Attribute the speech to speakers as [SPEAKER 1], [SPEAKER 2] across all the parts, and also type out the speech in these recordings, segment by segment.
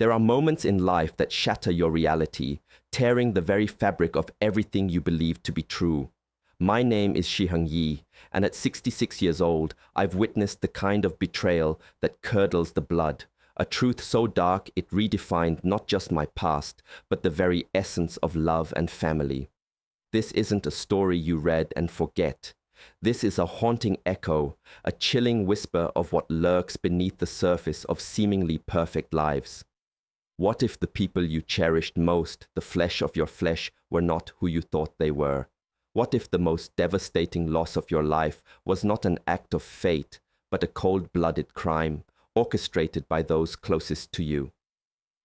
[SPEAKER 1] There are moments in life that shatter your reality, tearing the very fabric of everything you believe to be true. My name is Heng, and at 66 years old, I've witnessed the kind of betrayal that curdles the blood, a truth so dark it redefined not just my past, but the very essence of love and family. This isn't a story you read and forget. This is a haunting echo, a chilling whisper of what lurks beneath the surface of seemingly perfect lives. What if the people you cherished most, the flesh of your flesh, were not who you thought they were? What if the most devastating loss of your life was not an act of fate, but a cold-blooded crime, orchestrated by those closest to you?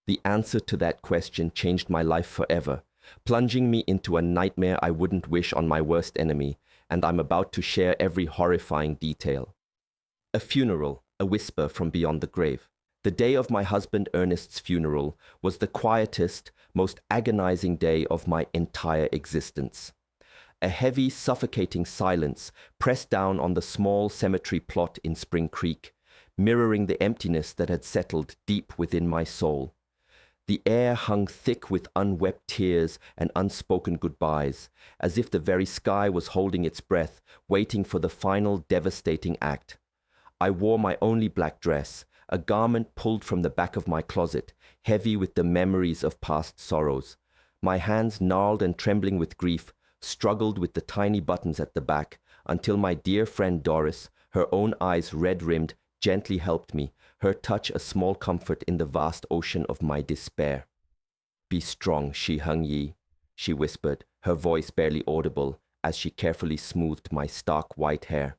[SPEAKER 1] The answer to that question changed my life forever, plunging me into a nightmare I wouldn't wish on my worst enemy, and I'm about to share every horrifying detail. A funeral, a whisper from beyond the grave. The day of my husband Ernest's funeral was the quietest, most agonizing day of my entire existence. A heavy, suffocating silence pressed down on the small cemetery plot in Spring Creek, mirroring the emptiness that had settled deep within my soul. The air hung thick with unwept tears and unspoken goodbyes, as if the very sky was holding its breath, waiting for the final devastating act. I wore my only black dress, a garment pulled from the back of my closet, heavy with the memories of past sorrows. My hands, gnarled and trembling with grief, struggled with the tiny buttons at the back, until my dear friend Doris, her own eyes red-rimmed, gently helped me, her touch a small comfort in the vast ocean of my despair. "Be strong, Heng," she whispered, her voice barely audible, as she carefully smoothed my stark white hair.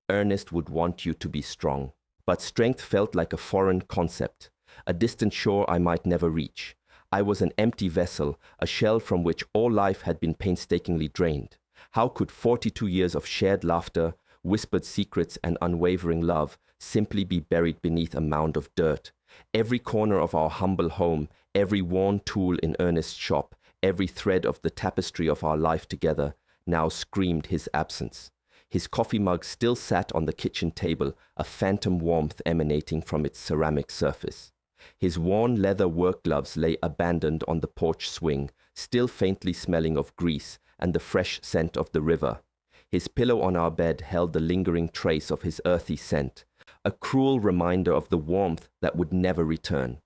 [SPEAKER 1] "Ernest would want you to be strong." But strength felt like a foreign concept, a distant shore I might never reach. I was an empty vessel, a shell from which all life had been painstakingly drained. How could 42 years of shared laughter, whispered secrets, and unwavering love simply be buried beneath a mound of dirt? Every corner of our humble home, every worn tool in Ernest's shop, every thread of the tapestry of our life together now screamed his absence. His coffee mug still sat on the kitchen table, a phantom warmth emanating from its ceramic surface. His worn leather work gloves lay abandoned on the porch swing, still faintly smelling of grease and the fresh scent of the river. His pillow on our bed held the lingering trace of his earthy scent, a cruel reminder of the warmth that would never return.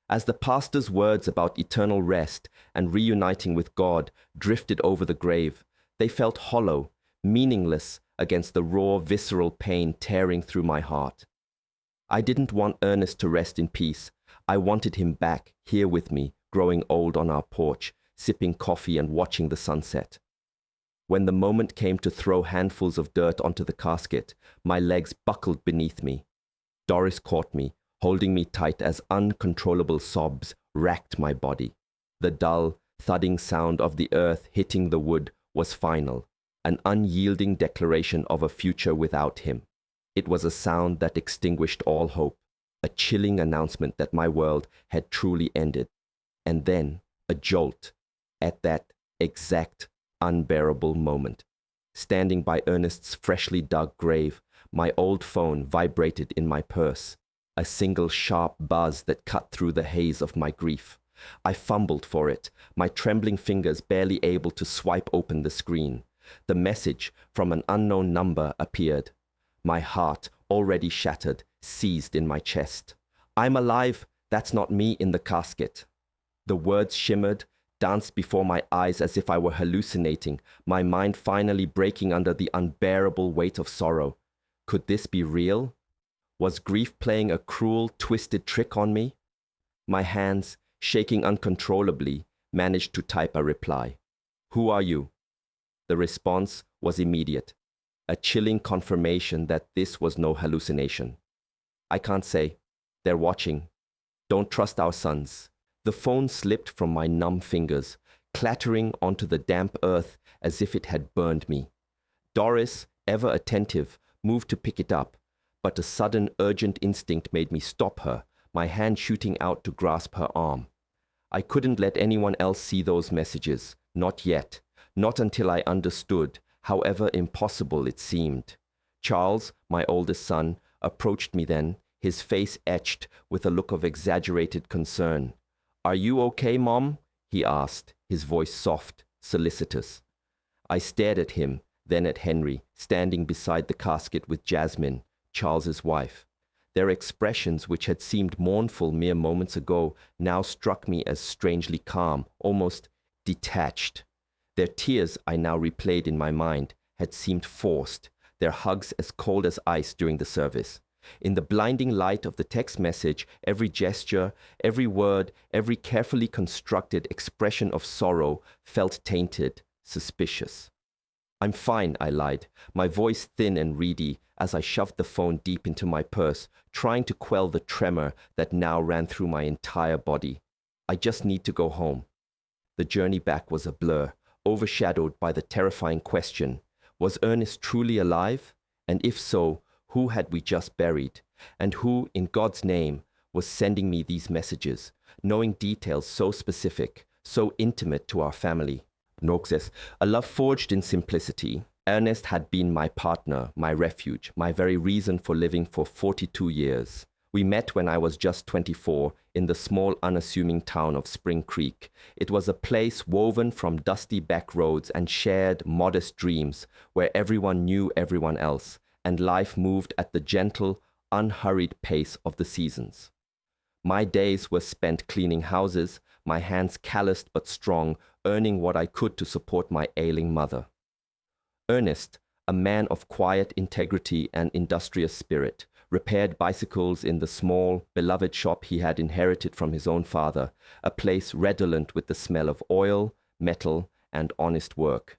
[SPEAKER 1] As the pastor's words about eternal rest and reuniting with God drifted over the grave, they felt hollow, meaningless against the raw, visceral pain tearing through my heart. I didn't want Ernest to rest in peace. I wanted him back, here with me, growing old on our porch, sipping coffee and watching the sunset. When the moment came to throw handfuls of dirt onto the casket, my legs buckled beneath me. Doris caught me, holding me tight as uncontrollable sobs racked my body. The dull, thudding sound of the earth hitting the wood was final, an unyielding declaration of a future without him. It was a sound that extinguished all hope, a chilling announcement that my world had truly ended. And then, a jolt, at that exact, unbearable moment. Standing by Ernest's freshly dug grave, my old phone vibrated in my purse, a single sharp buzz that cut through the haze of my grief. I fumbled for it, my trembling fingers barely able to swipe open the screen. The message from an unknown number appeared. My heart, already shattered, seized in my chest. "I'm alive, that's not me in the casket." The words shimmered, danced before my eyes as if I were hallucinating, my mind finally breaking under the unbearable weight of sorrow. Could this be real? Was grief playing a cruel, twisted trick on me? My hands, shaking uncontrollably, managed to type a reply. "Who are you?" The response was immediate, a chilling confirmation that this was no hallucination. "I can't say. They're watching. Don't trust our sons." The phone slipped from my numb fingers, clattering onto the damp earth as if it had burned me. Doris, ever attentive, moved to pick it up, but a sudden urgent instinct made me stop her, my hand shooting out to grasp her arm. I couldn't let anyone else see those messages, not yet, not until I understood, however impossible it seemed. Charles, my oldest son, approached me then, his face etched with a look of exaggerated concern. "Are you okay, Mom?" he asked, his voice soft, solicitous. I stared at him, then at Henry, standing beside the casket with Jasmine, Charles's wife. Their expressions, which had seemed mournful mere moments ago, now struck me as strangely calm, almost detached. Their tears, I now replayed in my mind, had seemed forced, their hugs as cold as ice during the service. In the blinding light of the text message, every gesture, every word, every carefully constructed expression of sorrow felt tainted, suspicious. "I'm fine," I lied, my voice thin and reedy as I shoved the phone deep into my purse, trying to quell the tremor that now ran through my entire body. "I just need to go home." The journey back was a blur, overshadowed by the terrifying question, was Ernest truly alive? And if so, who had we just buried? And who, in God's name, was sending me these messages, knowing details so specific, so intimate to our family? Noxes, a love forged in simplicity. Ernest had been my partner, my refuge, my very reason for living for 42 years. We met when I was just 24 in the small, unassuming town of Spring Creek. It was a place woven from dusty back roads and shared, modest dreams where everyone knew everyone else, and life moved at the gentle, unhurried pace of the seasons. My days were spent cleaning houses, my hands calloused but strong, earning what I could to support my ailing mother. Ernest, a man of quiet integrity and industrious spirit, repaired bicycles in the small, beloved shop he had inherited from his own father, a place redolent with the smell of oil, metal, and honest work.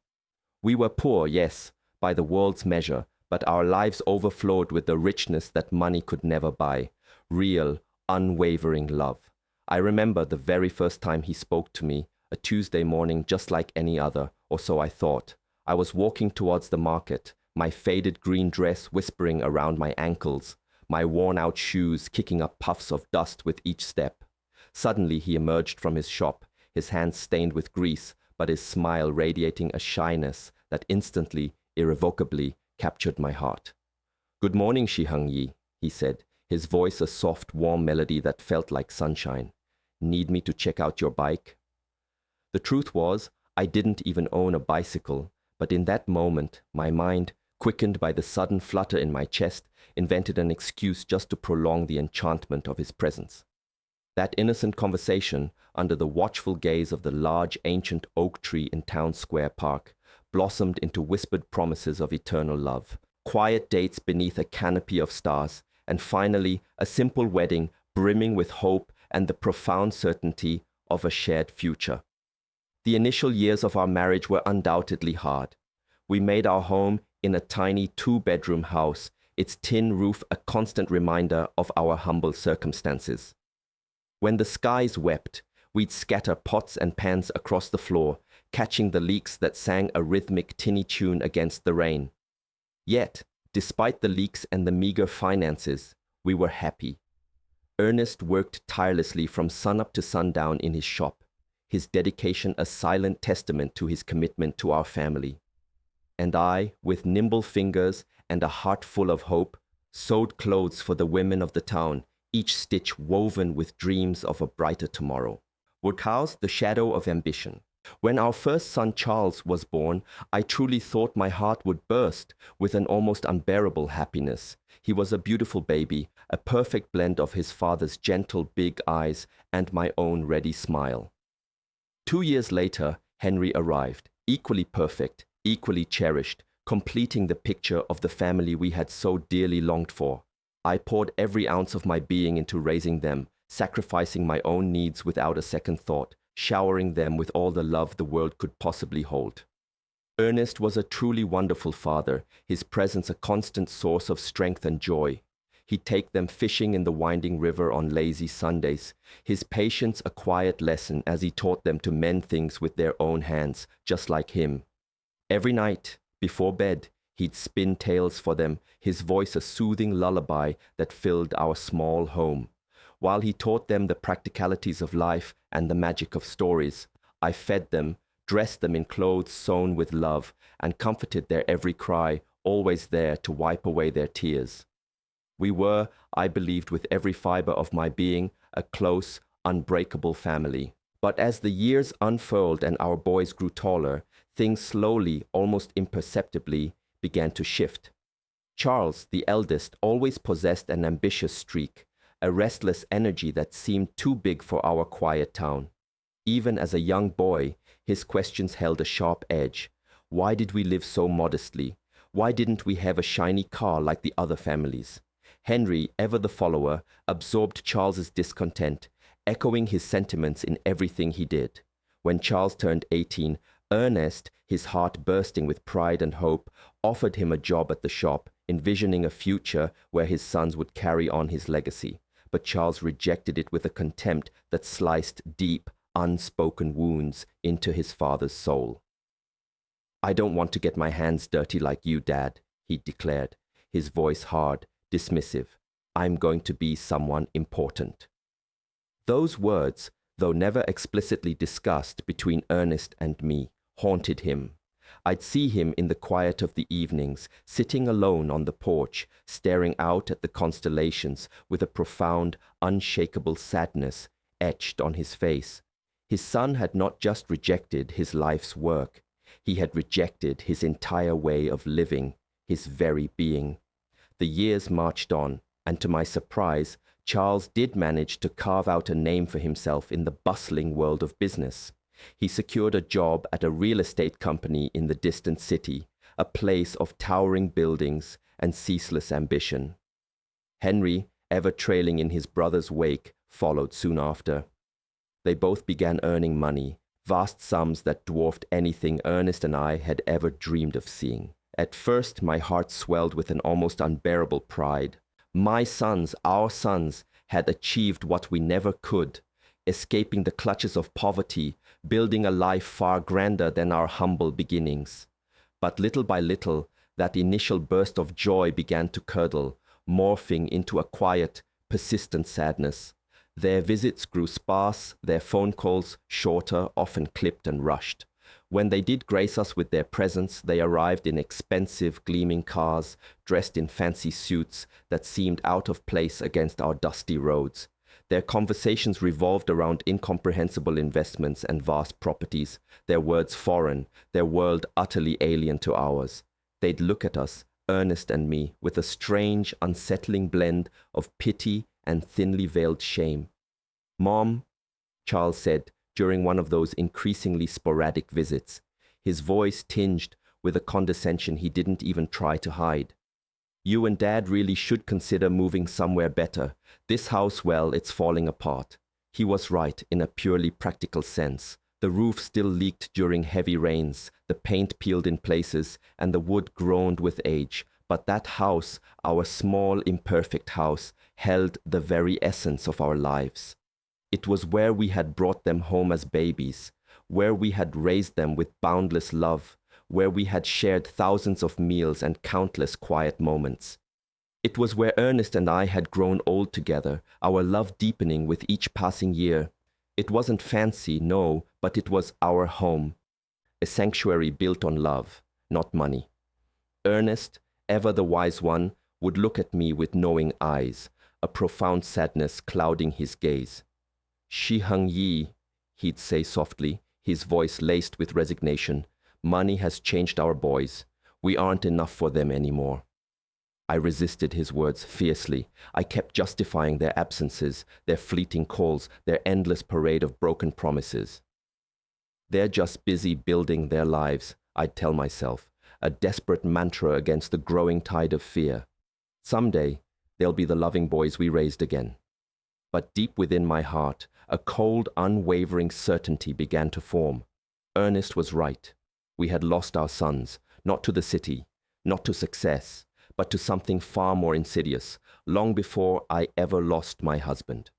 [SPEAKER 1] We were poor, yes, by the world's measure, but our lives overflowed with the richness that money could never buy, real, unwavering love. I remember the very first time he spoke to me, a Tuesday morning just like any other, or so I thought. I was walking towards the market, my faded green dress whispering around my ankles, my worn-out shoes kicking up puffs of dust with each step. Suddenly he emerged from his shop, his hands stained with grease, but his smile radiating a shyness that instantly, irrevocably, captured my heart. "Good morning, Shihang-yi," he said, his voice a soft, warm melody that felt like sunshine. "Need me to check out your bike?" The truth was, I didn't even own a bicycle, but in that moment, my mind, quickened by the sudden flutter in my chest, invented an excuse just to prolong the enchantment of his presence. That innocent conversation, under the watchful gaze of the large ancient oak tree in Town Square Park, blossomed into whispered promises of eternal love, quiet dates beneath a canopy of stars, and finally a simple wedding brimming with hope and the profound certainty of a shared future. The initial years of our marriage were undoubtedly hard. We made our home in a tiny two-bedroom house, its tin roof a constant reminder of our humble circumstances. When the skies wept, we'd scatter pots and pans across the floor, catching the leaks that sang a rhythmic tinny tune against the rain. Yet, despite the leaks and the meager finances, we were happy. Ernest worked tirelessly from sunup to sundown in his shop, his dedication a silent testament to his commitment to our family. And I, with nimble fingers and a heart full of hope, sewed clothes for the women of the town, each stitch woven with dreams of a brighter tomorrow. Woodhouse, the shadow of ambition. When our first son Charles was born, I truly thought my heart would burst with an almost unbearable happiness. He was a beautiful baby, a perfect blend of his father's gentle big eyes and my own ready smile. 2 years later, Henry arrived, equally perfect, equally cherished, completing the picture of the family we had so dearly longed for. I poured every ounce of my being into raising them, sacrificing my own needs without a second thought, showering them with all the love the world could possibly hold. Ernest was a truly wonderful father, his presence a constant source of strength and joy. He'd take them fishing in the winding river on lazy Sundays, his patience a quiet lesson as he taught them to mend things with their own hands, just like him. Every night, before bed, he'd spin tales for them, his voice a soothing lullaby that filled our small home. While he taught them the practicalities of life and the magic of stories, I fed them, dressed them in clothes sewn with love, and comforted their every cry, always there to wipe away their tears. We were, I believed with every fiber of my being, a close, unbreakable family. But as the years unfurled and our boys grew taller, things slowly, almost imperceptibly, began to shift. Charles, the eldest, always possessed an ambitious streak, a restless energy that seemed too big for our quiet town. Even as a young boy, his questions held a sharp edge. Why did we live so modestly? Why didn't we have a shiny car like the other families? Henry, ever the follower, absorbed Charles's discontent, echoing his sentiments in everything he did. When Charles turned 18, Ernest, his heart bursting with pride and hope, offered him a job at the shop, envisioning a future where his sons would carry on his legacy. But Charles rejected it with a contempt that sliced deep, unspoken wounds into his father's soul. "I don't want to get my hands dirty like you, Dad," he declared, his voice hard, dismissive. "I'm going to be someone important." Those words, though never explicitly discussed between Ernest and me, haunted him. I'd see him in the quiet of the evenings, sitting alone on the porch, staring out at the constellations with a profound, unshakable sadness etched on his face. His son had not just rejected his life's work, he had rejected his entire way of living, his very being. The years marched on, and to my surprise, Charles did manage to carve out a name for himself in the bustling world of business. He secured a job at a real estate company in the distant city, a place of towering buildings and ceaseless ambition. Henry, ever trailing in his brother's wake, followed soon after. They both began earning money, vast sums that dwarfed anything Ernest and I had ever dreamed of seeing. At first, my heart swelled with an almost unbearable pride. My sons, our sons, had achieved what we never could, escaping the clutches of poverty, building a life far grander than our humble beginnings. But little by little, that initial burst of joy began to curdle, morphing into a quiet, persistent sadness. Their visits grew sparse, their phone calls shorter, often clipped and rushed. When they did grace us with their presence, they arrived in expensive, gleaming cars, dressed in fancy suits that seemed out of place against our dusty roads. Their conversations revolved around incomprehensible investments and vast properties, their words foreign, their world utterly alien to ours. They'd look at us, Ernest and me, with a strange, unsettling blend of pity and thinly veiled shame. "Mom," Charles said during one of those increasingly sporadic visits, his voice tinged with a condescension he didn't even try to hide. "You and Dad really should consider moving somewhere better. This house, well, it's falling apart." He was right in a purely practical sense. The roof still leaked during heavy rains, the paint peeled in places, and the wood groaned with age. But that house, our small, imperfect house, held the very essence of our lives. It was where we had brought them home as babies, where we had raised them with boundless love, where we had shared thousands of meals and countless quiet moments. It was where Ernest and I had grown old together, our love deepening with each passing year. It wasn't fancy, no, but it was our home, a sanctuary built on love, not money. Ernest, ever the wise one, would look at me with knowing eyes, a profound sadness clouding his gaze. "Shi Heng Yi," he'd say softly, his voice laced with resignation. "Money has changed our boys. We aren't enough for them anymore." I resisted his words fiercely. I kept justifying their absences, their fleeting calls, their endless parade of broken promises. "They're just busy building their lives," I'd tell myself, a desperate mantra against the growing tide of fear. Someday, they'll be the loving boys we raised again. But deep within my heart, a cold, unwavering certainty began to form. Ernest was right. We had lost our sons, not to the city, not to success, but to something far more insidious, long before I ever lost my husband.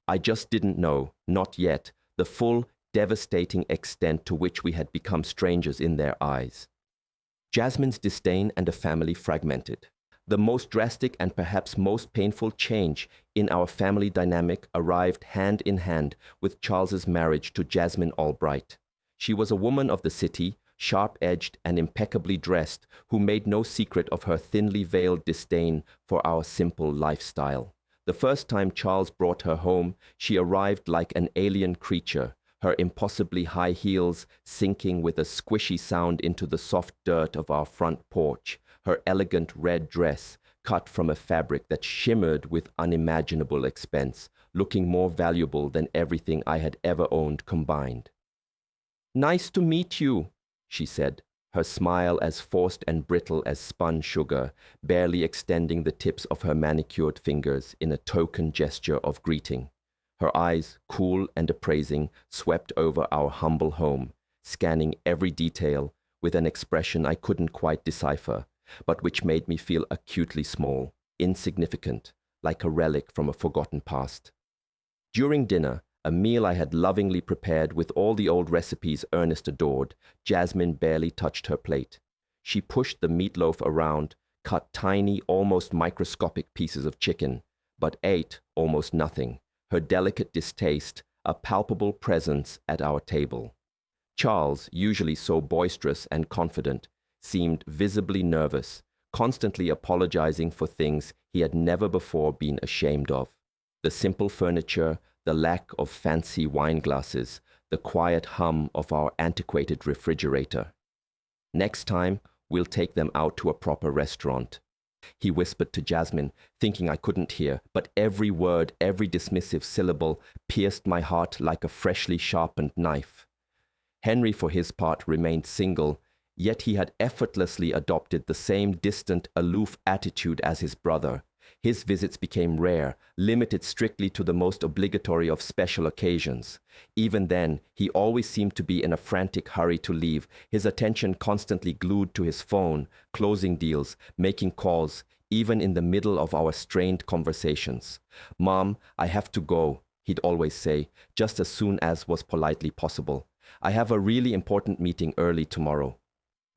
[SPEAKER 1] I just didn't know, not yet, the full, devastating extent to which we had become strangers in their eyes. Jasmine's disdain and a family fragmented. The most drastic and perhaps most painful change in our family dynamic arrived hand in hand with Charles's marriage to Jasmine Albright. She was a woman of the city, sharp-edged and impeccably dressed, who made no secret of her thinly veiled disdain for our simple lifestyle. The first time Charles brought her home, she arrived like an alien creature, her impossibly high heels sinking with a squishy sound into the soft dirt of our front porch, her elegant red dress cut from a fabric that shimmered with unimaginable expense, looking more valuable than everything I had ever owned combined. "Nice to meet you," she said, her smile as forced and brittle as spun sugar, barely extending the tips of her manicured fingers in a token gesture of greeting. Her eyes, cool and appraising, swept over our humble home, scanning every detail with an expression I couldn't quite decipher, but which made me feel acutely small, insignificant, like a relic from a forgotten past. During dinner, a meal I had lovingly prepared with all the old recipes Ernest adored, Jasmine barely touched her plate. She pushed the meatloaf around, cut tiny, almost microscopic pieces of chicken, but ate almost nothing, her delicate distaste a palpable presence at our table. Charles, usually so boisterous and confident, seemed visibly nervous, constantly apologizing for things he had never before been ashamed of. The simple furniture, the lack of fancy wine glasses, the quiet hum of our antiquated refrigerator. "Next time, we'll take them out to a proper restaurant," he whispered to Jasmine, thinking I couldn't hear, but every word, every dismissive syllable pierced my heart like a freshly sharpened knife. Henry, for his part, remained single, yet he had effortlessly adopted the same distant, aloof attitude as his brother. His visits became rare, limited strictly to the most obligatory of special occasions. Even then, he always seemed to be in a frantic hurry to leave, his attention constantly glued to his phone, closing deals, making calls, even in the middle of our strained conversations. "Mom, I have to go," he'd always say, just as soon as was politely possible. "I have a really important meeting early tomorrow."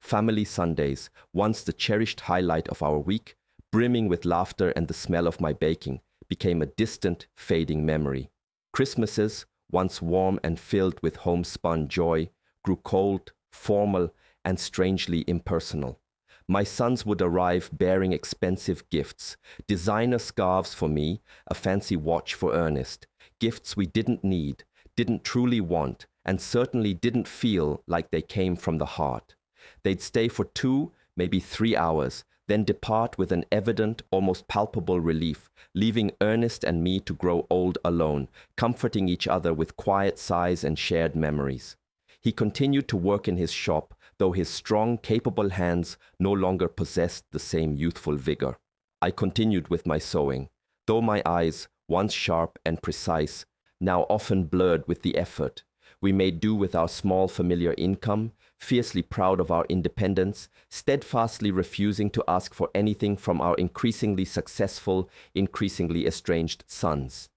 [SPEAKER 1] Family Sundays, once the cherished highlight of our week, brimming with laughter and the smell of my baking, became a distant, fading memory. Christmases, once warm and filled with homespun joy, grew cold, formal, and strangely impersonal. My sons would arrive bearing expensive gifts, designer scarves for me, a fancy watch for Ernest, gifts we didn't need, didn't truly want, and certainly didn't feel like they came from the heart. They'd stay for 2, maybe 3 hours, then depart with an evident, almost palpable relief, leaving Ernest and me to grow old alone, comforting each other with quiet sighs and shared memories. He continued to work in his shop, though his strong, capable hands no longer possessed the same youthful vigor. I continued with my sewing, though my eyes, once sharp and precise, now often blurred with the effort. We made do with our small familiar income, fiercely proud of our independence, steadfastly refusing to ask for anything from our increasingly successful, increasingly estranged sons.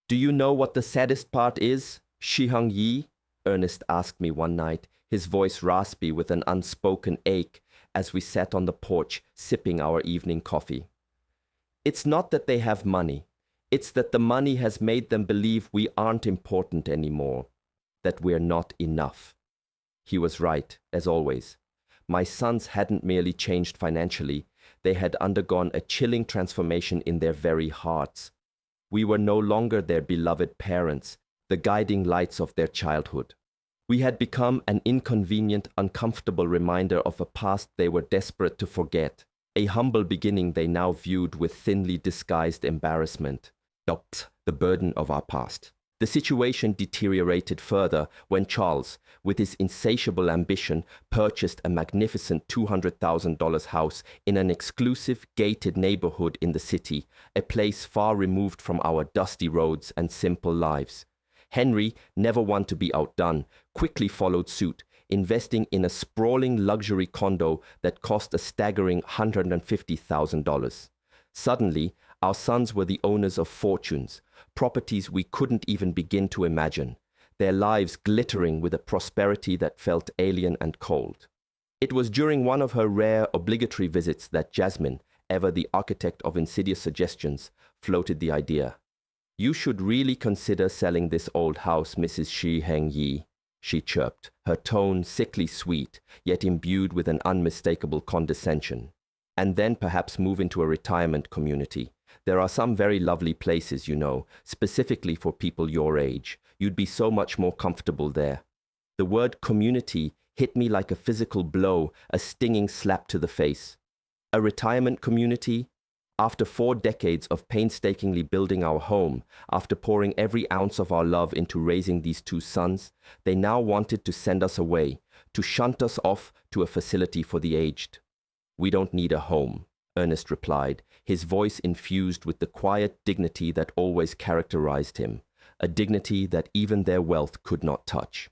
[SPEAKER 1] "Do you know what the saddest part is, Shi-Hung-Yi?" Ernest asked me one night, his voice raspy with an unspoken ache as we sat on the porch sipping our evening coffee. "It's not that they have money. It's that the money has made them believe we aren't important anymore, that we're not enough." He was right, as always. My sons hadn't merely changed financially, they had undergone a chilling transformation in their very hearts. We were no longer their beloved parents, the guiding lights of their childhood. We had become an inconvenient, uncomfortable reminder of a past they were desperate to forget, a humble beginning they now viewed with thinly disguised embarrassment. The burden of our past. The situation deteriorated further when Charles, with his insatiable ambition, purchased a magnificent $200,000 house in an exclusive, gated neighborhood in the city, a place far removed from our dusty roads and simple lives. Henry, never one to be outdone, quickly followed suit, investing in a sprawling luxury condo that cost a staggering $150,000. Suddenly, our sons were the owners of fortunes, properties we couldn't even begin to imagine, their lives glittering with a prosperity that felt alien and cold. It was during one of her rare obligatory visits that Jasmine, ever the architect of insidious suggestions, floated the idea. "You should really consider selling this old house, Mrs. Shi-Heng-Yi." she chirped, her tone sickly sweet, yet imbued with an unmistakable condescension. And then perhaps move into a retirement community. There are some very lovely places, you know, specifically for people your age. You'd be so much more comfortable there. The word community hit me like a physical blow, a stinging slap to the face. A retirement community? After 4 decades of painstakingly building our home, after pouring every ounce of our love into raising these 2 sons, they now wanted to send us away, to shunt us off to a facility for the aged. We don't need a home, Ernest replied, his voice infused with the quiet dignity that always characterized him, a dignity that even their wealth could not touch.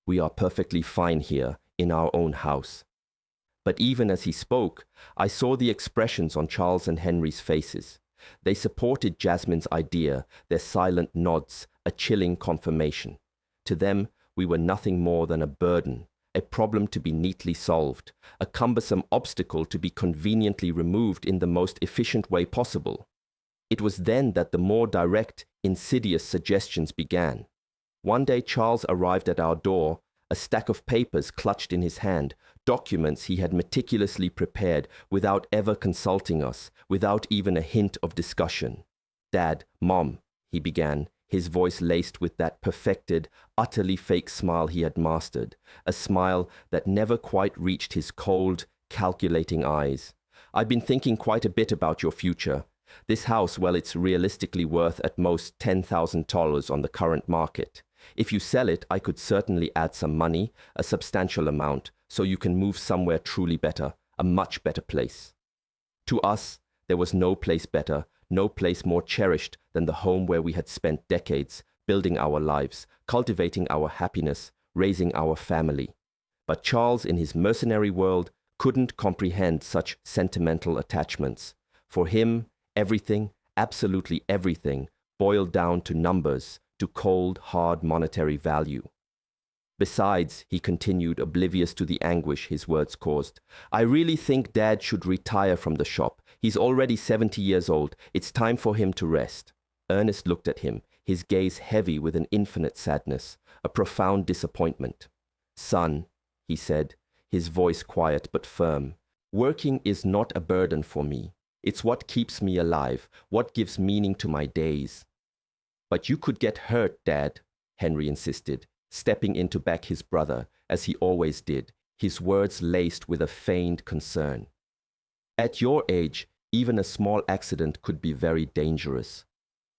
[SPEAKER 1] We are perfectly fine here, in our own house. But even as he spoke, I saw the expressions on Charles and Henry's faces. They supported Jasmine's idea, their silent nods, a chilling confirmation. To them, we were nothing more than a burden, a problem to be neatly solved, a cumbersome obstacle to be conveniently removed in the most efficient way possible. It was then that the more direct, insidious suggestions began. One day Charles arrived at our door, a stack of papers clutched in his hand, documents he had meticulously prepared without ever consulting us, without even a hint of discussion. "Dad, Mom," he began, his voice laced with that perfected, utterly fake smile he had mastered, a smile that never quite reached his cold, calculating eyes. "I've been thinking quite a bit about your future. This house, well, it's realistically worth at most $10,000 on the current market. If you sell it, I could certainly add some money, a substantial amount, so you can move somewhere truly better, a much better place." To us, there was no place better, no place more cherished than the home where we had spent decades, building our lives, cultivating our happiness, raising our family. But Charles, in his mercenary world, couldn't comprehend such sentimental attachments. For him, everything, absolutely everything, boiled down to numbers, to cold, hard monetary value. "Besides," he continued, oblivious to the anguish his words caused, "I really think Dad should retire from the shop. He's already 70 years old. It's time for him to rest." Ernest looked at him, his gaze heavy with an infinite sadness, a profound disappointment. "Son," he said, his voice quiet but firm, "working is not a burden for me. It's what keeps me alive, what gives meaning to my days." "But you could get hurt, Dad," Henry insisted, stepping in to back his brother, as he always did, his words laced with a feigned concern. "At your age, even a small accident could be very dangerous."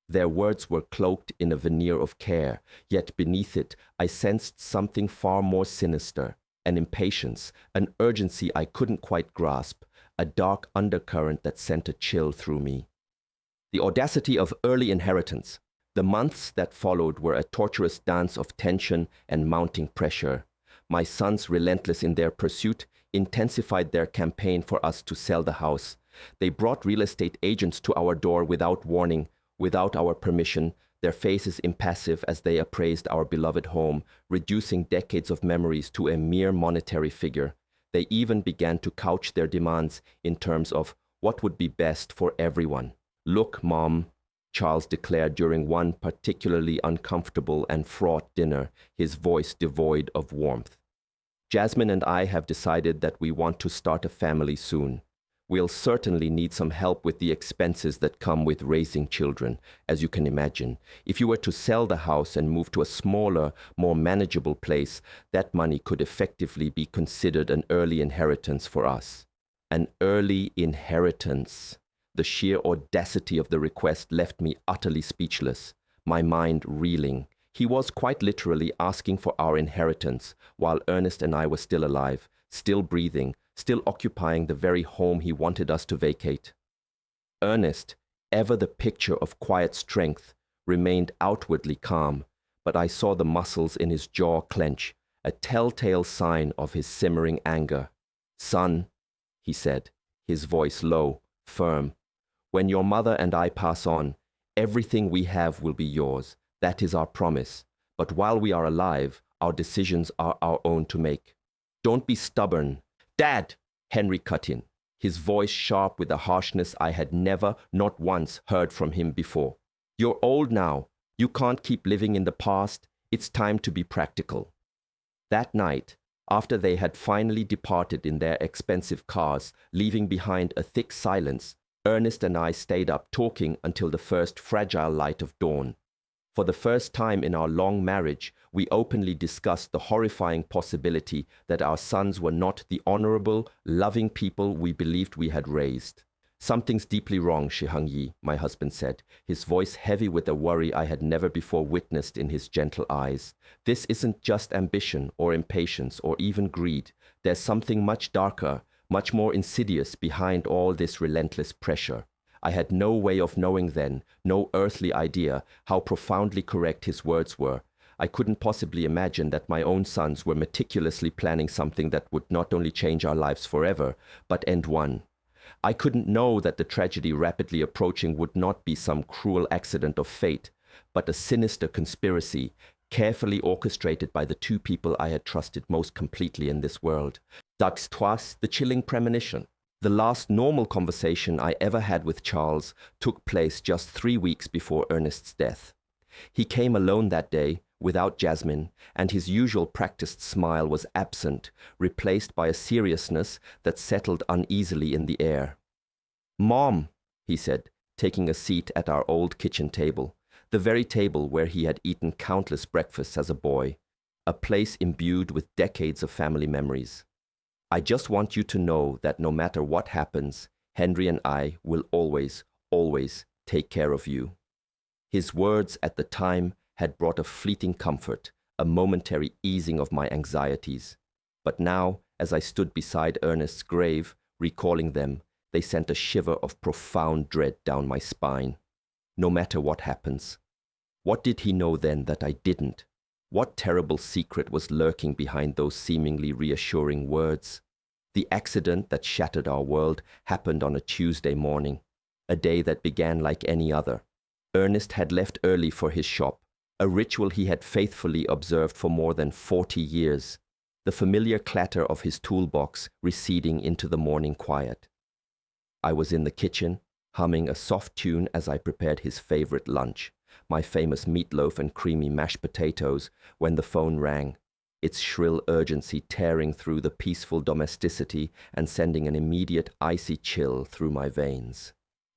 [SPEAKER 1] Their words were cloaked in a veneer of care, yet beneath it I sensed something far more sinister, an impatience, an urgency I couldn't quite grasp, a dark undercurrent that sent a chill through me. The audacity of early inheritance. The months that followed were a torturous dance of tension and mounting pressure. My sons, relentless in their pursuit, intensified their campaign for us to sell the house. They brought real estate agents to our door without warning, without our permission, their faces impassive as they appraised our beloved home, reducing decades of memories to a mere monetary figure. They even began to couch their demands in terms of what would be best for everyone. "Look, Mom," Charles declared during one particularly uncomfortable and fraught dinner, his voice devoid of warmth. "Jasmine and I have decided that we want to start a family soon. We'll certainly need some help with the expenses that come with raising children, as you can imagine. If you were to sell the house and move to a smaller, more manageable place, that money could effectively be considered an early inheritance for us." An early inheritance. The sheer audacity of the request left me utterly speechless, my mind reeling. He was quite literally asking for our inheritance, while Ernest and I were still alive, still breathing, still occupying the very home he wanted us to vacate. Ernest, ever the picture of quiet strength, remained outwardly calm, but I saw the muscles in his jaw clench, a telltale sign of his simmering anger. "Son," he said, his voice low, firm, "when your mother and I pass on, everything we have will be yours. That is our promise. But while we are alive, our decisions are our own to make. Don't be stubborn." "Dad!" Henry cut in, his voice sharp with a harshness I had never, not once, heard from him before. "You're old now. You can't keep living in the past. It's time to be practical. That night, after they had finally departed in their expensive cars, leaving behind a thick silence, Ernest and I stayed up talking until the first fragile light of dawn. For the first time in our long marriage, we openly discussed the horrifying possibility that our sons were not the honorable, loving people we believed we had raised. "Something's deeply wrong, Shi Heng-yi," my husband said, his voice heavy with a worry I had never before witnessed in his gentle eyes. "This isn't just ambition or impatience or even greed. There's something much darker, much more insidious behind all this relentless pressure." I had no way of knowing then, no earthly idea, how profoundly correct his words were. I couldn't possibly imagine that my own sons were meticulously planning something that would not only change our lives forever, but end one. I couldn't know that the tragedy rapidly approaching would not be some cruel accident of fate, but a sinister conspiracy, carefully orchestrated by the two people I had trusted most completely in this world. Twas the chilling premonition. The last normal conversation I ever had with Charles took place just 3 weeks before Ernest's death. He came alone that day, without Jasmine, and his usual practiced smile was absent, replaced by a seriousness that settled uneasily in the air. "Mom," he said, taking a seat at our old kitchen table, the very table where he had eaten countless breakfasts as a boy, a place imbued with decades of family memories. "I just want you to know that no matter what happens, Henry and I will always, always take care of you." His words at the time had brought a fleeting comfort, a momentary easing of my anxieties. But now, as I stood beside Ernest's grave, recalling them, they sent a shiver of profound dread down my spine. No matter what happens. What did he know then that I didn't? What terrible secret was lurking behind those seemingly reassuring words? The accident that shattered our world happened on a Tuesday morning, a day that began like any other. Ernest had left early for his shop, a ritual he had faithfully observed for more than 40 years, the familiar clatter of his toolbox receding into the morning quiet. I was in the kitchen, humming a soft tune as I prepared his favorite lunch, my famous meatloaf and creamy mashed potatoes, when the phone rang, its shrill urgency tearing through the peaceful domesticity and sending an immediate icy chill through my veins.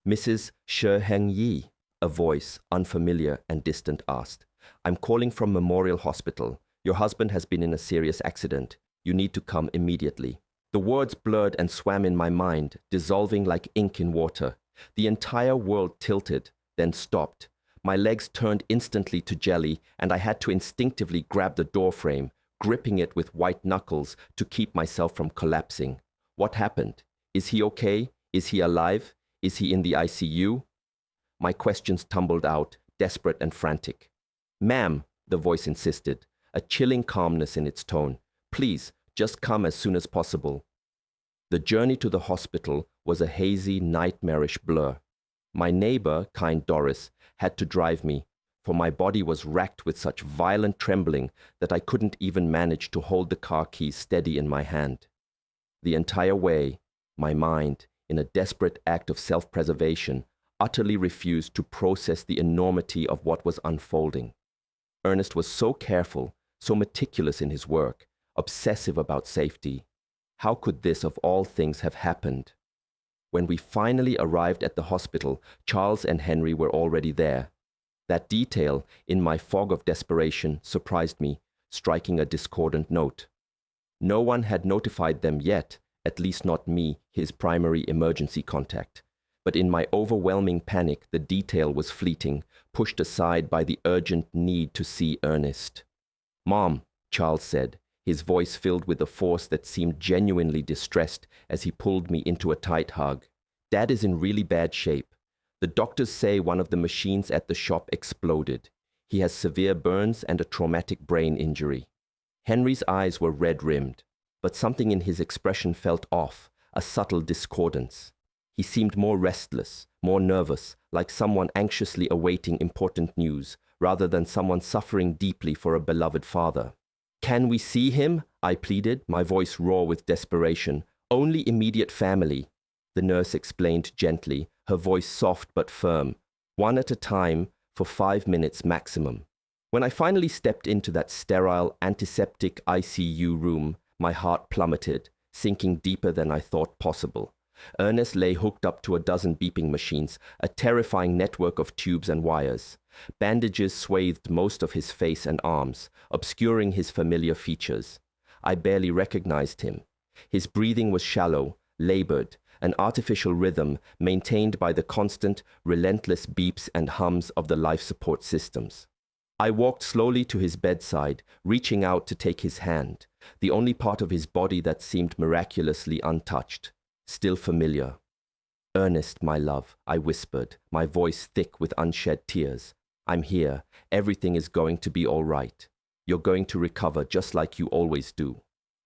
[SPEAKER 1] "Mrs. Shi Heng-yi," a voice, unfamiliar and distant, asked. "I'm calling from Memorial Hospital. Your husband has been in a serious accident. You need to come immediately." The words blurred and swam in my mind, dissolving like ink in water. The entire world tilted, then stopped. My legs turned instantly to jelly, and I had to instinctively grab the doorframe, gripping it with white knuckles to keep myself from collapsing. What happened? Is he okay? Is he alive? Is he in the ICU? My questions tumbled out, desperate and frantic. "Ma'am," the voice insisted, a chilling calmness in its tone. "Please, just come as soon as possible." The journey to the hospital was a hazy, nightmarish blur. My neighbor, kind Doris, had to drive me, for my body was racked with such violent trembling that I couldn't even manage to hold the car keys steady in my hand. The entire way, my mind, in a desperate act of self-preservation, utterly refused to process the enormity of what was unfolding. Ernest was so careful, so meticulous in his work, obsessive about safety. How could this, of all things, have happened? When we finally arrived at the hospital, Charles and Henry were already there. That detail, in my fog of desperation, surprised me, striking a discordant note. No one had notified them yet, at least not me, his primary emergency contact. But in my overwhelming panic, the detail was fleeting, pushed aside by the urgent need to see Ernest. "Mom," Charles said, his voice filled with a force that seemed genuinely distressed as he pulled me into a tight hug. "Dad is in really bad shape. The doctors say one of the machines at the shop exploded. He has severe burns and a traumatic brain injury." Henry's eyes were red-rimmed, but something in his expression felt off, a subtle discordance. He seemed more restless, more nervous, like someone anxiously awaiting important news, rather than someone suffering deeply for a beloved father. "Can we see him?" I pleaded, my voice raw with desperation. "Only immediate family," the nurse explained gently, her voice soft but firm. "One at a time, for 5 minutes maximum." When I finally stepped into that sterile, antiseptic ICU room, my heart plummeted, sinking deeper than I thought possible. Ernest lay hooked up to a dozen beeping machines, a terrifying network of tubes and wires. Bandages swathed most of his face and arms, obscuring his familiar features. I barely recognized him. His breathing was shallow, labored, an artificial rhythm maintained by the constant, relentless beeps and hums of the life support systems. I walked slowly to his bedside, reaching out to take his hand, the only part of his body that seemed miraculously untouched, still familiar. "Ernest, my love," I whispered, my voice thick with unshed tears. "I'm here. Everything is going to be all right. You're going to recover just like you always do."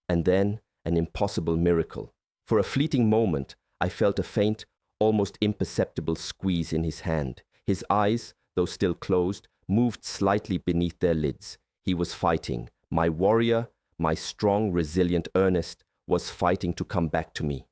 [SPEAKER 1] And then, an impossible miracle. For a fleeting moment, I felt a faint, almost imperceptible squeeze in his hand. His eyes, though still closed, moved slightly beneath their lids. He was fighting. My warrior, my strong, resilient Ernest, was fighting to come back to me.